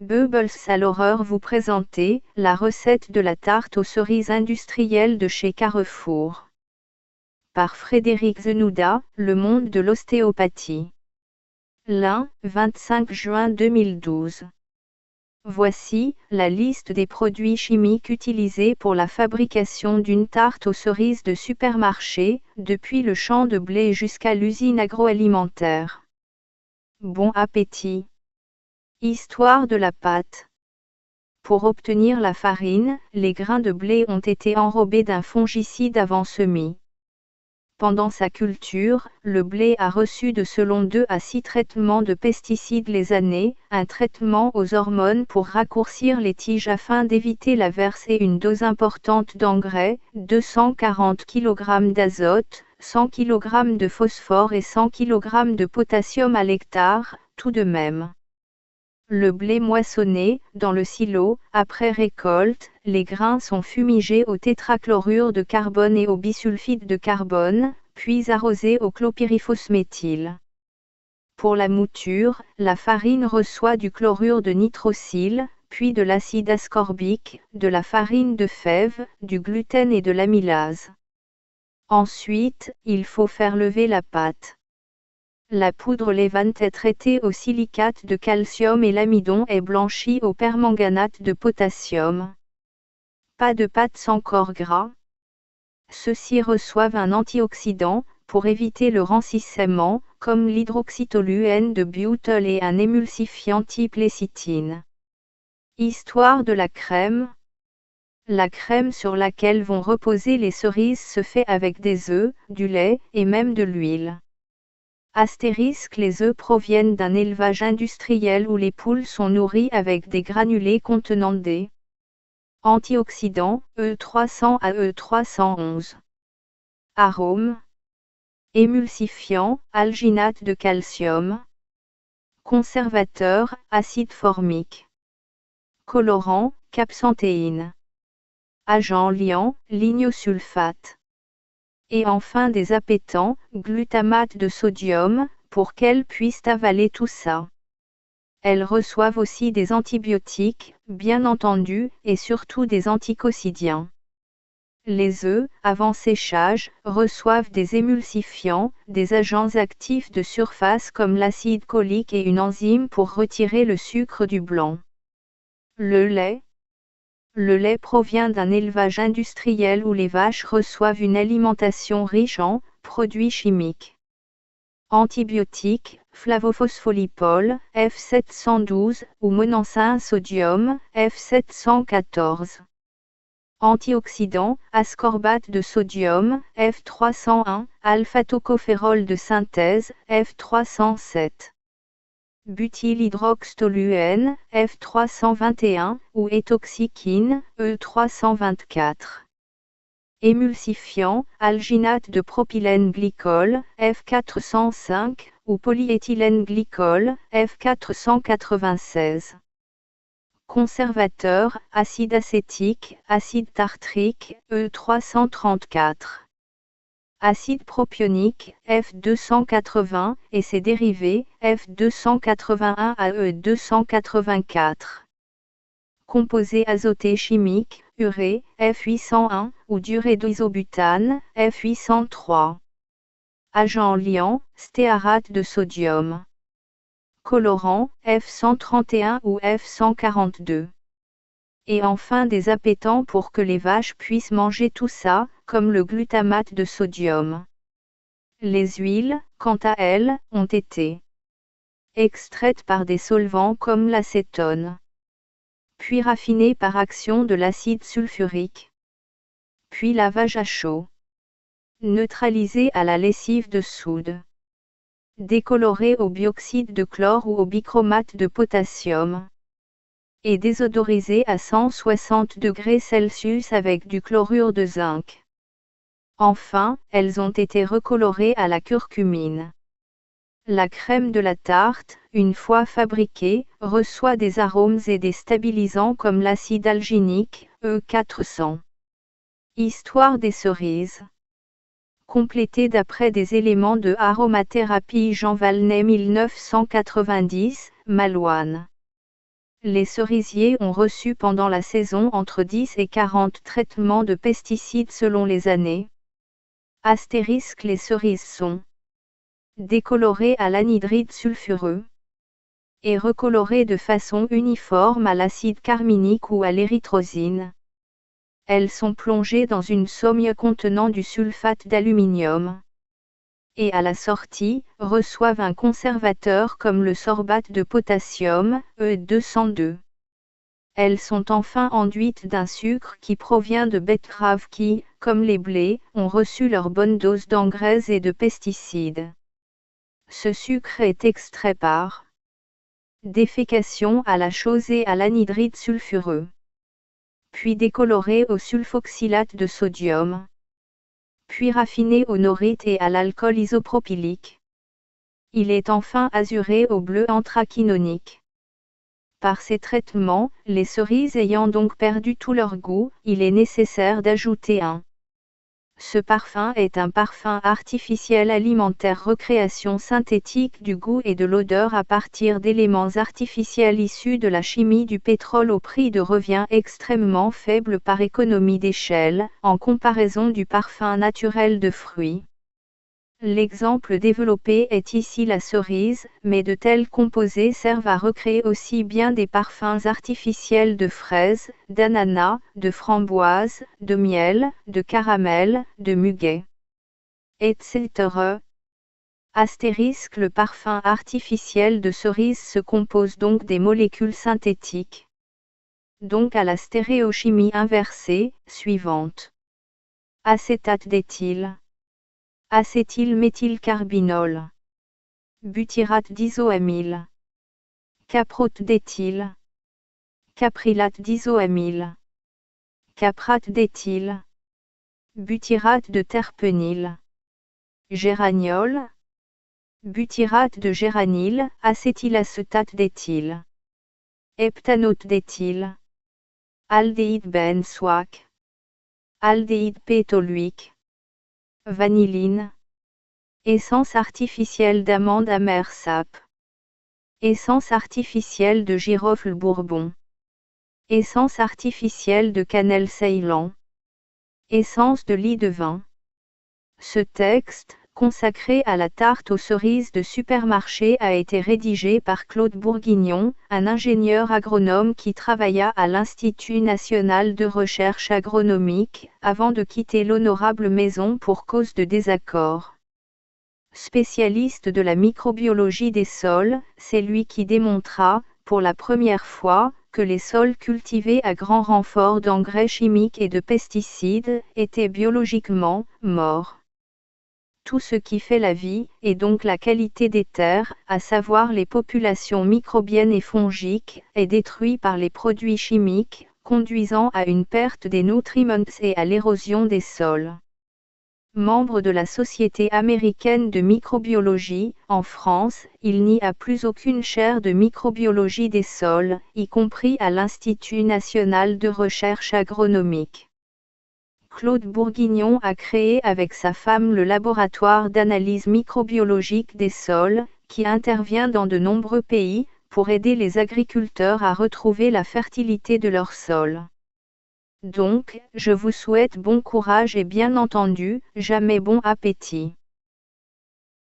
Bubbles à l'horreur vous présenter la recette de la tarte aux cerises industrielle de chez Carrefour. Par Frédéric Zenouda, Le Monde de l'ostéopathie. L'Ain, 25 juin 2012. Voici la liste des produits chimiques utilisés pour la fabrication d'une tarte aux cerises de supermarché, depuis le champ de blé jusqu'à l'usine agroalimentaire. Bon appétit! Histoire de la pâte. Pour obtenir la farine, les grains de blé ont été enrobés d'un fongicide avant semis. Pendant sa culture, le blé a reçu de selon 2 à 6 traitements de pesticides les années, un traitement aux hormones pour raccourcir les tiges afin d'éviter l'averse et une dose importante d'engrais, 240 kg d'azote, 100 kg de phosphore et 100 kg de potassium à l'hectare, tout de même. Le blé moissonné, dans le silo, après récolte, les grains sont fumigés au tétrachlorure de carbone et au bisulfite de carbone, puis arrosés au chlorpyrifosméthyle. Pour la mouture, la farine reçoit du chlorure de nitrosyle, puis de l'acide ascorbique, de la farine de fèves, du gluten et de l'amylase. Ensuite, il faut faire lever la pâte. La poudre lévante est traitée au silicate de calcium et l'amidon est blanchi au permanganate de potassium. Pas de pâte sans corps gras. Ceux-ci reçoivent un antioxydant, pour éviter le rancissement, comme l'hydroxytoluène de butyl et un émulsifiant type lécithine. Histoire de la crème. La crème sur laquelle vont reposer les cerises se fait avec des œufs, du lait, et même de l'huile. Astérisque, les œufs proviennent d'un élevage industriel où les poules sont nourries avec des granulés contenant des antioxydants, E300 à E311. Arômes. Émulsifiant, alginate de calcium. Conservateur, acide formique. Colorant, capsanthéine. Agent liant, lignosulfate. Et enfin des appétants, glutamate de sodium, pour qu'elles puissent avaler tout ça. Elles reçoivent aussi des antibiotiques, bien entendu, et surtout des anticocidiens. Les œufs, avant séchage, reçoivent des émulsifiants, des agents actifs de surface comme l'acide cholique et une enzyme pour retirer le sucre du blanc. Le lait. Le lait provient d'un élevage industriel où les vaches reçoivent une alimentation riche en produits chimiques. Antibiotiques, flavophospholipol, F712, ou monensin sodium, F714. Antioxydants, ascorbate de sodium, F301, alpha-tocophérol de synthèse, F307. Butylhydroxytoluène, F321, ou étoxyquine, E324. Émulsifiant, alginate de propylène glycol, F405, ou polyéthylène glycol, F496. Conservateur, acide acétique, acide tartrique, E334. Acide propionique, F280, et ses dérivés, F281 à E284. Composés azotés chimiques, urée, F801, ou d'uréd'isobutane, F803. Agent liant, stéarate de sodium. Colorant, F131 ou F142. Et enfin des appétants pour que les vaches puissent manger tout ça, comme le glutamate de sodium. Les huiles, quant à elles, ont été extraites par des solvants comme l'acétone, puis raffinées par action de l'acide sulfurique, puis lavage à chaud, neutralisées à la lessive de soude, décolorées au bioxyde de chlore ou au bichromate de potassium, et désodorisées à 160 degrés Celsius avec du chlorure de zinc. Enfin, elles ont été recolorées à la curcumine. La crème de la tarte, une fois fabriquée, reçoit des arômes et des stabilisants comme l'acide alginique, E400. Histoire des cerises. Complétée d'après des éléments de aromathérapie Jean Valnet 1990, Malouane. Les cerisiers ont reçu pendant la saison entre 10 et 40 traitements de pesticides selon les années. Astérisque, les cerises sont décolorées à l'anhydride sulfureux et recolorées de façon uniforme à l'acide carminique ou à l'érythrosine. Elles sont plongées dans une somme contenant du sulfate d'aluminium. Et à la sortie, reçoivent un conservateur comme le sorbate de potassium, E202. Elles sont enfin enduites d'un sucre qui provient de betteraves qui, comme les blés, ont reçu leur bonne dose d'engrais et de pesticides. Ce sucre est extrait par défécation à la chose et à l'anhydride sulfureux, puis décoloré au sulfoxylate de sodium, puis raffiné au norite et à l'alcool isopropylique. Il est enfin azuré au bleu anthraquinonique. Par ces traitements, les cerises ayant donc perdu tout leur goût, il est nécessaire d'ajouter Ce parfum est un parfum artificiel alimentaire recréation synthétique du goût et de l'odeur à partir d'éléments artificiels issus de la chimie du pétrole au prix de revient extrêmement faible par économie d'échelle, en comparaison du parfum naturel de fruits. L'exemple développé est ici la cerise, mais de tels composés servent à recréer aussi bien des parfums artificiels de fraises, d'ananas, de framboises, de miel, de caramel, de muguet, etc. Astérisque, le parfum artificiel de cerise se compose donc des molécules synthétiques. Donc à la stéréochimie inversée, suivante. Acétate d'éthyle. Acétylméthylcarbinol. Butyrate d'isoamyle. Caprote d'éthyle. Caprylate d'isoamyle. Caprate d'éthyle. Butyrate de terpenyle. Géraniol. Butyrate de géranyle, acétylacétate d'éthyle. Heptanote d'éthyle. Aldéhyde benzoate. Aldéhyde pétoluique. Vanilline. Essence artificielle d'amande amère sap. Essence artificielle de girofle bourbon. Essence artificielle de cannelle Ceylan. Essence de lie de vin. Ce texte, consacré à la tarte aux cerises de supermarché, a été rédigé par Claude Bourguignon, un ingénieur agronome qui travailla à l'Institut national de recherche agronomique, avant de quitter l'honorable maison pour cause de désaccord. Spécialiste de la microbiologie des sols, c'est lui qui démontra, pour la première fois, que les sols cultivés à grand renfort d'engrais chimiques et de pesticides étaient biologiquement morts. Tout ce qui fait la vie, et donc la qualité des terres, à savoir les populations microbiennes et fongiques, est détruit par les produits chimiques, conduisant à une perte des nutriments et à l'érosion des sols. Membre de la Société américaine de microbiologie, en France, il n'y a plus aucune chaire de microbiologie des sols, y compris à l'Institut national de recherche agronomique. Claude Bourguignon a créé avec sa femme le laboratoire d'analyse microbiologique des sols, qui intervient dans de nombreux pays, pour aider les agriculteurs à retrouver la fertilité de leurs sols. Donc, je vous souhaite bon courage et bien entendu, jamais bon appétit.